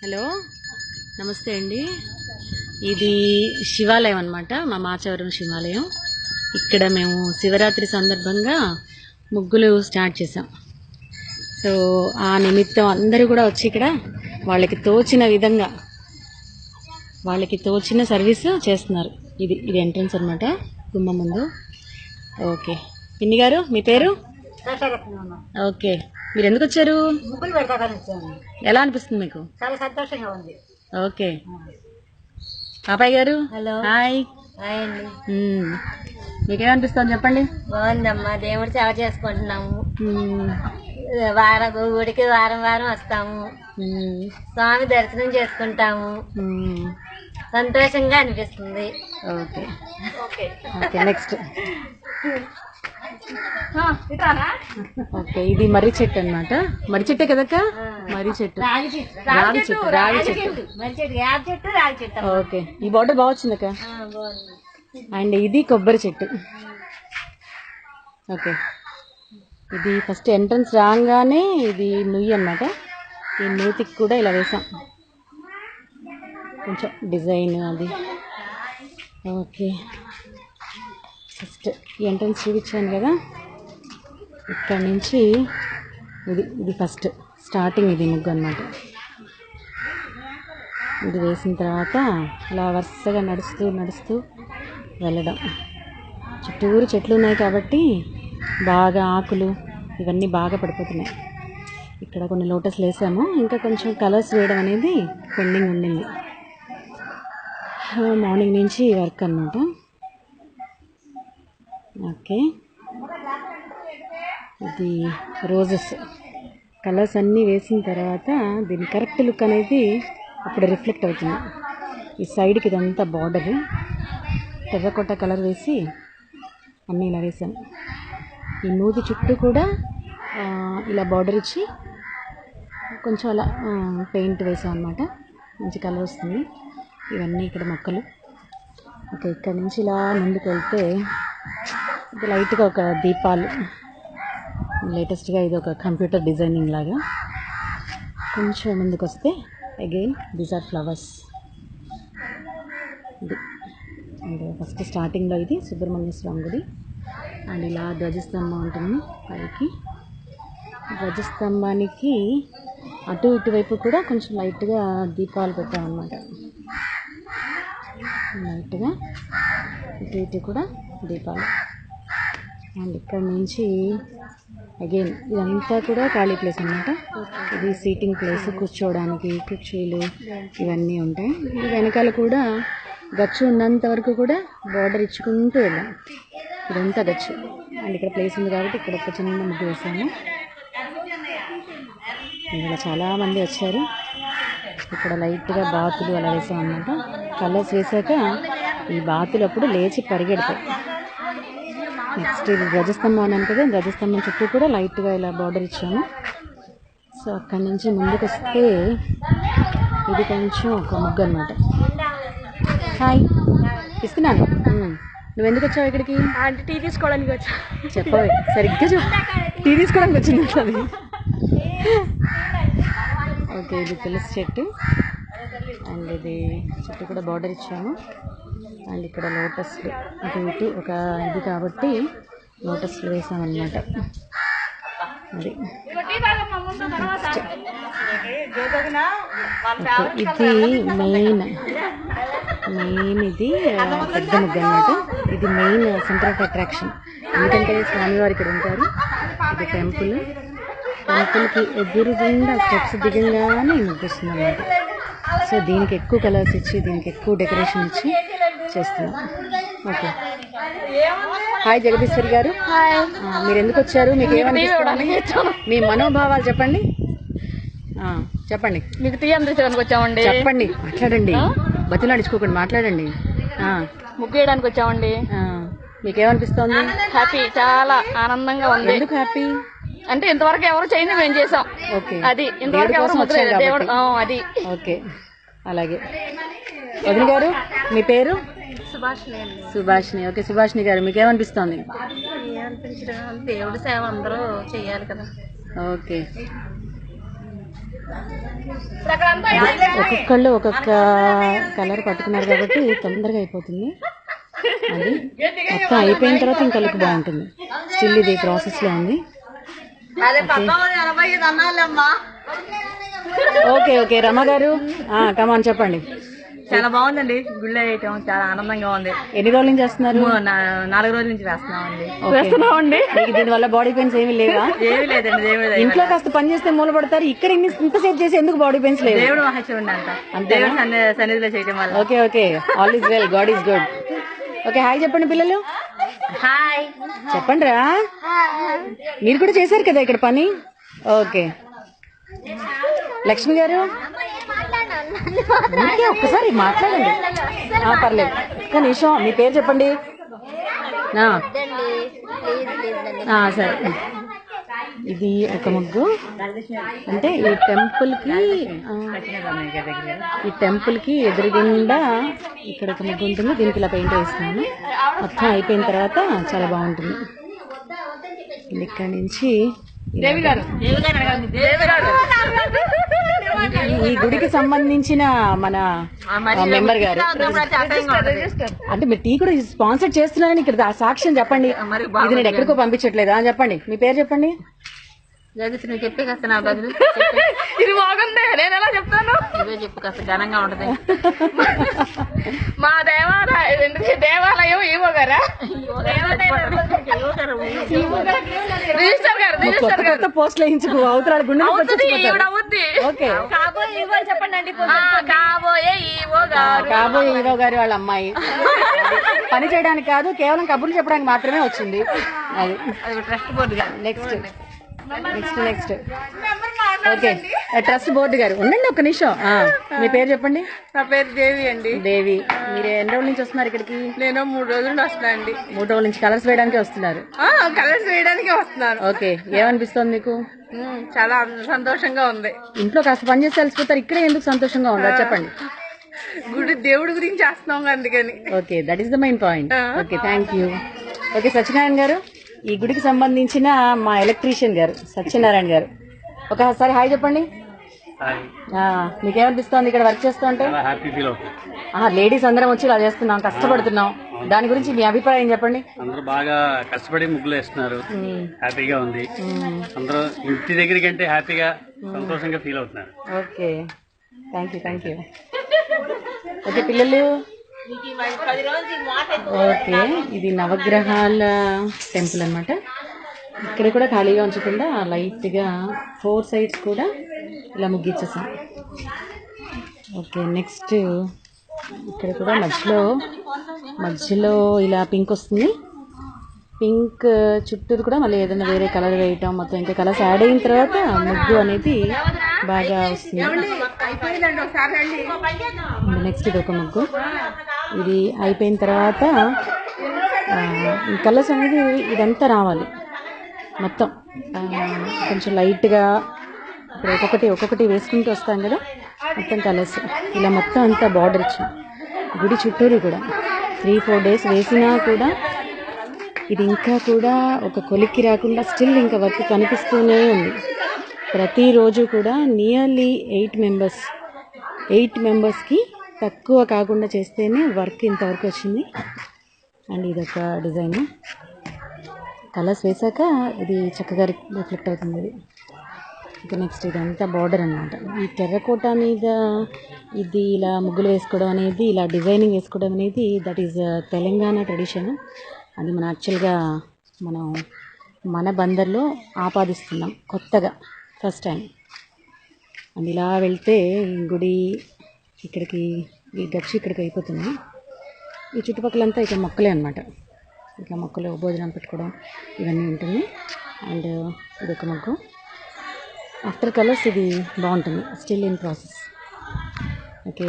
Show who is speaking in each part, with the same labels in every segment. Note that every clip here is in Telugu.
Speaker 1: హలో నమస్తే అండి. ఇది శివాలయం అన్నమాట, మా మాచవరం శివాలయం. ఇక్కడ మేము శివరాత్రి సందర్భంగా ముగ్గులు స్టార్ట్ చేసాం. సో ఆ నిమిత్తం అందరూ కూడా వచ్చి ఇక్కడ వాళ్ళకి తోచిన విధంగా వాళ్ళకి తోచిన సర్వీస్ చేస్తున్నారు. ఇది ఎంట్రన్స్ అన్నమాట, గుమ్మం ముందు. ఓకే పిన్ని గారు, మీ పేరు? ఓకే, మీరు ఎందుకు వచ్చారు? ఎలా అనిపిస్తుంది మీకు?
Speaker 2: చాలా సంతోషంగా ఉంది.
Speaker 1: ఓకే పాపాయ్ గారు,
Speaker 2: హలో.
Speaker 1: హాయ్.
Speaker 2: హాయ్ అండి.
Speaker 1: మీకేమనిపిస్తుంది చెప్పండి?
Speaker 2: బాగుందమ్మా, దేవుడు సేవ చేసుకుంటున్నాము. గుడికి వారం వారం వస్తాము, స్వామి దర్శనం చేసుకుంటాము. సంతోషంగా అనిపిస్తుంది.
Speaker 1: Okay okay next. ఓకే, ఇది మర్రి చెట్టు అన్నమాట. మర్రి చెట్టే కదక్క? మర్రి చెట్టు, రాగి చెట్టు. ఓకే, ఈ బార్డర్ బాగా వచ్చిందక్క. అండ్ ఇది కొబ్బరి చెట్టు. ఓకే, ఇది ఫస్ట్ ఎంట్రన్స్ రాగానే ఇది నుయ్యి అన్నమాట. ఈ నూతికి కూడా ఇలా వేసాం, కొంచెం డిజైన్ అది. ఓకే, ఫస్ట్ ఈ ఎంట్రన్స్ చూపించాను కదా, ఇక్కడ నుంచి ఇది ఫస్ట్ స్టార్టింగ్. ఇది ముగ్గు అన్నమాట. ఇది వేసిన తర్వాత అలా వరుసగా నడుస్తూ వెళ్ళడం. చుట్టూరు చెట్లు ఉన్నాయి కాబట్టి బాగా ఆకులు ఇవన్నీ బాగా పడిపోతున్నాయి. ఇక్కడ కొన్ని లోటస్లు వేసాము, ఇంకా కొంచెం కలర్స్ వేయడం అనేది పెండింగ్ ఉండింది. మార్నింగ్ నుంచి వర్క్ అన్నమాట. ఓకే, ఇది రోజెస్ కలర్స్ అన్నీ వేసిన తర్వాత దీని కరెక్ట్ లుక్ అనేది అప్పుడు రిఫ్లెక్ట్ అవుతుంది. ఈ సైడ్కి ఇదంతా బార్డర్ టెర్రకోట కలర్ వేసి అన్నీ ఇలా వేసాను. ఈ నూతి చుట్టూ కూడా ఇలా బార్డర్ ఇచ్చి కొంచెం అలా పెయింట్ వేసాం అన్నమాట, మంచి కలర్ వస్తుంది. ఇవన్నీ ఇక్కడ మొక్కలు. ఓకే, ఇక్కడ నుంచి ఇలా ముందుకు వెళ్తే ఇది లైట్గా ఒక దీపాలు, లేటెస్ట్గా ఇది ఒక కంప్యూటర్ డిజైనింగ్ లాగా. కొంచెం ముందుకు వస్తే అగైన్ దీస్ ఆర్ ఫ్లవర్స్. ఇది అండ్ ఫస్ట్ స్టార్టింగ్లో ఇది సుబ్రహ్మణ్య స్వామి గుడి. అండ్ ఇలా ధ్వజస్తంభం ఉంటుంది పైకి. ధ్వజస్తంభానికి అటు ఇటువైపు కూడా కొంచెం లైట్గా దీపాలు పెట్టామన్నమాట. లైట్గా ఇటు కూడా దీపాలు. అండ్ ఇక్కడ నుంచి అగైన్ ఇదంతా కూడా ఖాళీ ప్లేస్ అన్నమాట. ఇది సీటింగ్ ప్లేస్, కూర్చోవడానికి కుర్చీలు ఇవన్నీ ఉంటాయి. ఇది వెనకాల కూడా గచ్చు ఉన్నంత వరకు కూడా బార్డర్ ఇచ్చుకుంటూ వెళ్ళాం. ఇదంతా గచ్చు. అండ్ ఇక్కడ ప్లేస్ ఉంది కాబట్టి ఇక్కడ ఒక చిన్న ముగ్గు వేసాము. ఇందులో చాలామంది వచ్చారు. ఇక్కడ లైట్గా బాతులు అలా వేసాం అన్నమాట. కలర్స్ వేసాక ఈ బాతులు అప్పుడు లేచి పరిగెడతాయి. నెక్స్ట్ ఇది ధ్వజస్తంభం అన్నాను కదా, ధ్వజస్తంభం చుట్టూ కూడా లైట్గా ఇలా బార్డర్ ఇచ్చాము. సో అక్కడి నుంచి ముందుకు వస్తే ఇది కొంచెం ఒక ముగ్గు అన్నమాట. హాయ్, ఇస్తున్నాను. నువ్వు ఎందుకు వచ్చావు ఇక్కడికి?
Speaker 2: అంటే టీ తీసుకోవడానికి వచ్చా.
Speaker 1: చెప్పవే సరిగ్గా చెప్పు. టీ తీసుకోవడానికి వచ్చింది అది. ఓకే, ఇది తులసి చెట్టు. అండ్ ఇది చుట్టూ కూడా బార్డర్ ఇచ్చాము. అండ్ ఇక్కడ లోటస్లు అటు ఇటు ఒక ఇది కాబట్టి లోటస్లు వేసామన్నమాట. అది ఇది మెయిన్ ఇది పెద్ద ముగ్గు అన్నమాట. ఇది మెయిన్ సెంటర్ ఆఫ్ అట్రాక్షన్. ఎందుకంటే స్వామివారు ఇక్కడ ఉంటారు. ఇది టెంపుల్కి ఎదురుగుండా స్టెప్స్ దిగంగానే ముగ్గు వస్తుంది అన్నమాట. సో దీనికి ఎక్కువ కలర్స్ ఇచ్చి, దీనికి ఎక్కువ డెకరేషన్ ఇచ్చి చేస్తున్నాం. ఓకే, హాయ్ జగదీశ్వరి గారు. మీరు ఎందుకు వచ్చారు? మీకు ఏమనిపిస్తుంది? మీ మనోభావాలు చెప్పండి. చెప్పండి.
Speaker 2: మీకు టీ అందించడానికి వచ్చామండి.
Speaker 1: చెప్పండి, మాట్లాడండి, బతులాడించుకోకండి, మాట్లాడండి.
Speaker 2: ముగ్గు వేయడానికి వచ్చామండి.
Speaker 1: మీకేమనిపిస్తుంది?
Speaker 2: హ్యాపీ, చాలా ఆనందంగా ఉంది.
Speaker 1: ఎందుకు హ్యాపీ
Speaker 2: అంటే ఇంతవరకు ఎవరు చేయని మేము చేసాం.
Speaker 1: ఓకే,
Speaker 2: అది ఇంతవరకు ఎవరు ముద్ర దేవుడు. అది
Speaker 1: ఓకే, అలాగే. వదిన గారు, మీ పేరు? సుభాష్ని. ఓకే, సుభాష్ని గారు మీకేమనిపిస్తుంది?
Speaker 2: దేవుడి సేవ అందరూ చేయాలి కదా.
Speaker 1: ఓకే, ఒక్కొక్కళ్ళు ఒక్కొక్క కలర్ పట్టుకున్నారు కాబట్టి తొందరగా అయిపోతుంది. అది మొత్తం అయిపోయిన తర్వాత ఇంకా లుక్ బాగుంటుంది. స్టిల్ ఇది ప్రాసెస్లో ఉంది. ఓకే ఓకే రమ గారు కమాన్ చెప్పండి.
Speaker 2: చాలా బాగుందండి. గుళ్ళ వేయటం చాలా ఆనందంగా ఉంది.
Speaker 1: ఎన్ని రోజుల నుంచి చేస్తున్నారు?
Speaker 2: 4 రోజుల నుంచి వేస్తున్నామండి.
Speaker 1: మీకు దీనివల్ల బాడీ పెయిన్స్ ఏమి లేవా?
Speaker 2: ఏమీ లేదండి.
Speaker 1: ఇంట్లో కాస్త పని చేస్తే మూలపడతారు, ఇక్కడ ఇంతసేపు చేసి ఎందుకు బాడీ పెయిన్స్ లేవు?
Speaker 2: దేవుడు మహేశ్వరుడు అంట, దేవుడు సన్నిధిలో చేయటం వల్ల.
Speaker 1: Okay okay all is well, God is good. Okay hi చెప్పండి పిల్లలు.
Speaker 2: హాయ్
Speaker 1: చెప్పండి రా. మీరు కూడా చేశారు కదా ఇక్కడ పని. ఓకే లక్ష్మి గారు ఒక్కసారి మాట్లాడండి. పర్లేదు ఒక్క నిమిషం. మీ పేరు చెప్పండి. సరే ఇది ఒక ముగ్గు అంటే ఈ టెంపుల్కి ఎదురుగుండా ఇక్కడ ఒక ముగ్గు ఉంటుంది. దీనికి ఇలా పెయింట్ వేస్తున్నాను. మొత్తం అయిపోయిన తర్వాత చాలా బాగుంటుంది. ఇక్కడ నుంచి ఈ గుడికి సంబంధించిన మన మెంబర్ గారు అంటే మీరు టీ కూడా స్పాన్సర్ చేస్తున్నారని ఇక్కడ సాక్ష్యం చెప్పండి. ఇది నేను ఎక్కడికో పంపించట్లేదా చెప్పండి. మీ పేరు చెప్పండి.
Speaker 2: జగదీష్ నువ్వు చెప్పే కాస్త నా బదులు ఇది బాగుంది. నేను ఎలా చెప్తాను? ఇవే చెప్పు కాస్త ఘనంగా ఉంటది. మా దేవాలయం ఈవో గారా
Speaker 1: పోస్ట్ వేయించుకు అవతరాలు గుండె కాబోయే ఈవో గారి వాళ్ళ అమ్మాయి పని చేయడానికి కాదు, కేవలం కబుర్లు చెప్పడానికి మాత్రమే వచ్చింది. అది
Speaker 2: trust board.
Speaker 1: Next okay trust board గారు ఉండండి ఒక్క నిమిషం. మీ పేరు చెప్పండి.
Speaker 2: నా పేరు దేవి అండి.
Speaker 1: దేవి, మీరు ఎన్ని రోజుల నుంచి వస్తున్నారు ఇక్కడికి?
Speaker 2: నేను 3 రోజులు వస్తున్నాను అండి.
Speaker 1: 3 రోజుల నుంచి కలర్స్ వేయడానికి వస్తున్నారు?
Speaker 2: కలర్స్ వేయడానికి వస్తున్నాను.
Speaker 1: ఓకే ఏమనిపిస్తుంది మీకు?
Speaker 2: చాలా సంతోషంగా ఉంది.
Speaker 1: ఇంట్లో కాస్త పని చేసి తెలిసిపోతారు, ఇక్కడే ఎందుకు సంతోషంగా ఉందా చెప్పండి.
Speaker 2: దేవుడి గురించి చేస్తున్నాం అందుకని.
Speaker 1: Okay that is the main point. Okay thank you. Okay Satyanarayana గారు, ఈ గుడికి సంబంధించిన మా ఎలక్ట్రీషియన్ గారు సత్యనారాయణ గారు, ఒకసారి హాయ్ చెప్పండి. మీకేమనిపిస్తుంది ఇక్కడ వర్క్ చేస్తూ ఉంటే? లేడీస్ అందరం వచ్చి ఇలా చేస్తున్నాం, కష్టపడుతున్నాం, దాని గురించి మీ అభిప్రాయం చెప్పండి.
Speaker 3: అందరూ బాగా కష్టపడి ముగ్గులు వేస్తున్నారు, హ్యాపీగా ఉంది. అందరూ ఇంటి దగ్గరికి అంటే హ్యాపీగా సంతోషంగా ఫీల్ అవుతున్నారు.
Speaker 1: Okay thank you. ఓకే పిల్లలు, ఓకే ఇది నవగ్రహాల టెంపుల్ అన్నమాట. ఇక్కడ కూడా ఖాళీగా ఉంచకుండా లైట్గా 4 సైడ్స్ కూడా ఇలా ముగ్గిచ్చేసాం. ఓకే నెక్స్ట్ ఇక్కడ కూడా మధ్యలో ఇలా పింక్ వస్తుంది. పింక్ చుట్టూరు కూడా మళ్ళీ ఏదైనా వేరే కలర్ వేయటం, మొత్తం ఇంకా కలర్స్ యాడ్ అయిన తర్వాత ముగ్గు అనేది బాగా వస్తుంది. నెక్స్ట్ ఇది ఒక ముగ్గు, ఇది అయిపోయిన తర్వాత కలర్స్ అనేది ఇదంతా రావాలి మొత్తం. కొంచెం లైట్గా ఇప్పుడు ఒక్కొక్కటి వేసుకుంటూ వస్తాం కదా, మొత్తం కలర్స్ ఇలా మొత్తం అంతా బార్డర్ ఇచ్చాం. గుడి చుట్టూరు కూడా 3-4 డేస్ వేసినా కూడా ఇది ఇంకా కూడా ఒక కొలిక్కి రాకుండా స్టిల్ ఇంకా వర్క్ కనిపిస్తూనే ఉంది. ప్రతిరోజు కూడా నియర్లీ 8 మెంబర్స్కి తక్కువ కాకుండా చేస్తేనే వర్క్ ఇంతవరకు వచ్చింది. అండ్ ఇదొక డిజైన్, కలర్స్ వేసాక ఇది చక్కగా రిఫ్లెక్ట్ అవుతుంది. ఇది ఇక నెక్స్ట్ ఇదంతా బార్డర్ అన్నమాట. ఈ టెర్రకోట మీద ఇది ఇలా ముగ్గులు వేసుకోవడం అనేది, ఇలా డిజైనింగ్ వేసుకోవడం అనేది దట్ ఈజ్ తెలంగాణ ట్రెడిషన్. అది మనం యాక్చువల్గా మన బందర్లో ఆపాదిస్తున్నాం కొత్తగా ఫస్ట్ టైం. అండ్ ఇలా వెళ్తే గుడి ఇక్కడికి, ఈ గచ్చి ఇక్కడికి అయిపోతుంది. ఈ చుట్టుపక్కలంతా ఇక మొక్కలే అనమాట. ఇక మొక్కలు భోజనం పెట్టుకోవడం ఇవన్నీ ఉంటుంది. అండ్ ఇదొక మొగ్గు. ఆఫ్టర్ కలర్స్ ఇది బాగుంటుంది, స్టిల్ ఇన్ ప్రాసెస్. ఓకే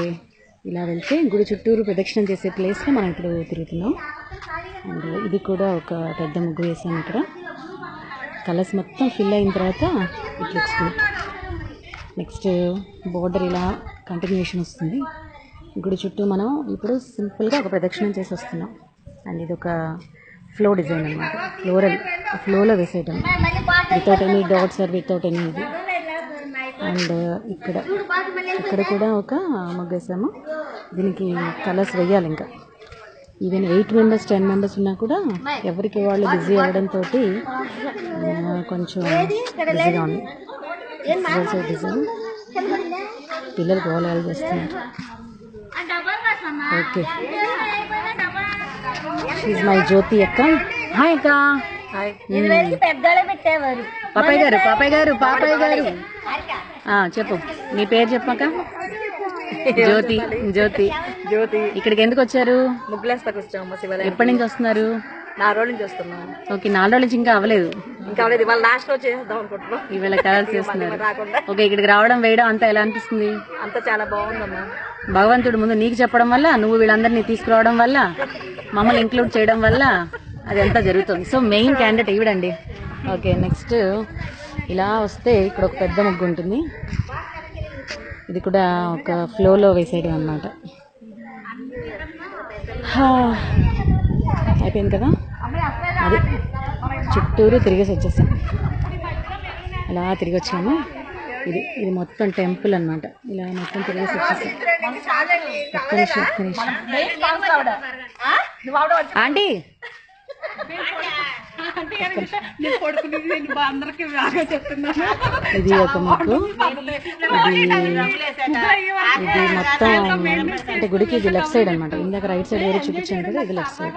Speaker 1: ఇలా వెళ్తే గుడి చుట్టూరు ప్రదక్షిణం చేసే ప్లేస్లో మనం ఇప్పుడు తిరుగుతున్నాం. అండ్ ఇది కూడా ఒక పెద్ద ముగ్గు వేసాము ఇక్కడ. కలర్స్ మొత్తం ఫిల్ అయిన తర్వాత it looks good. Next border ఇలా కంటిన్యూషన్ వస్తుంది. గుడి చుట్టూ మనం ఇప్పుడు సింపుల్గా ఒక ప్రదక్షిణం చేసి వస్తున్నాం. అండ్ ఇది ఒక ఫ్లో డిజైన్ అనమాట, ఫ్లోలో వేసేయటం, without any dots or without any ఇది. అండ్ ఇక్కడ కూడా ఒక ముగ్గు వేసాము. దీనికి కలర్స్ వేయాలి. ఇంకా ఈవెన్ 8 మెంబర్స్ 10 మెంబర్స్ ఉన్నా కూడా ఎవరికి వాళ్ళు బిజీ అవ్వడంతో కొంచెం బిజీగా ఉంది. బిజీ పిల్లలు గోళాలు చేస్తున్నారు. ఓకే, షీజ్ మై జ్యోతి అక్క. హాయ్ అక్క. పాపయ్య గారు చెప్పు, నీ పేరు చెప్పాక. జ్యోతి. ఇక్కడికి ఎందుకు వచ్చారు?
Speaker 2: ముగ్గులేస్తాకు వచ్చాము.
Speaker 1: ఎప్పటి నుంచి వస్తున్నారు?
Speaker 2: 4 రోజుల నుంచి వస్తున్నాము.
Speaker 1: ఓకే, 4 రోజుల నుంచి ఇంకా అవ్వలేదు.
Speaker 2: ఇవాళ లాస్ట్ రోజు చేద్దాం అనుకుంటున్నాం.
Speaker 1: ఇవాళ కలర్స్ చేస్తున్నారు. ఓకే, ఇక్కడికి రావడం వేయడం అంతా ఎలా అనిపిస్తుంది?
Speaker 2: అంతా చాలా బాగుందమ్మా.
Speaker 1: భగవంతుడు ముందు నీకు చెప్పడం వల్ల, నువ్వు వీళ్ళందరినీ తీసుకురావడం వల్ల, మమ్మల్ని ఇంక్లూడ్ చేయడం వల్ల అది అంతా జరుగుతుంది. సో మెయిన్ క్యాండిడేట్ ఈవిడండి. ఓకే, నెక్స్ట్ ఇలా వస్తే ఇక్కడ ఒక పెద్ద ముగ్గు ఉంటుంది. ఇది కూడా ఒక ఫ్లోలో వేసేయడం అన్నమాట. అయిపోయింది కదా, అది చుట్టూరు తిరిగేసి వచ్చేసాం. అలా తిరిగి వచ్చాము. ఇది మొత్తం టెంపుల్ అన్నమాట. ఇలా మొత్తం తిరిగేసి వచ్చేసాం. ఒక్క నిమిషం. ఆంటీ, ఇది ఒక ముగ్గు. ఇది మొత్తం అంటే గుడికి ఇది లెఫ్ట్ సైడ్ అనమాట. ఇందాక రైట్ సైడ్ వేరే చూపించాను కదా, ఇది లెఫ్ట్ సైడ్.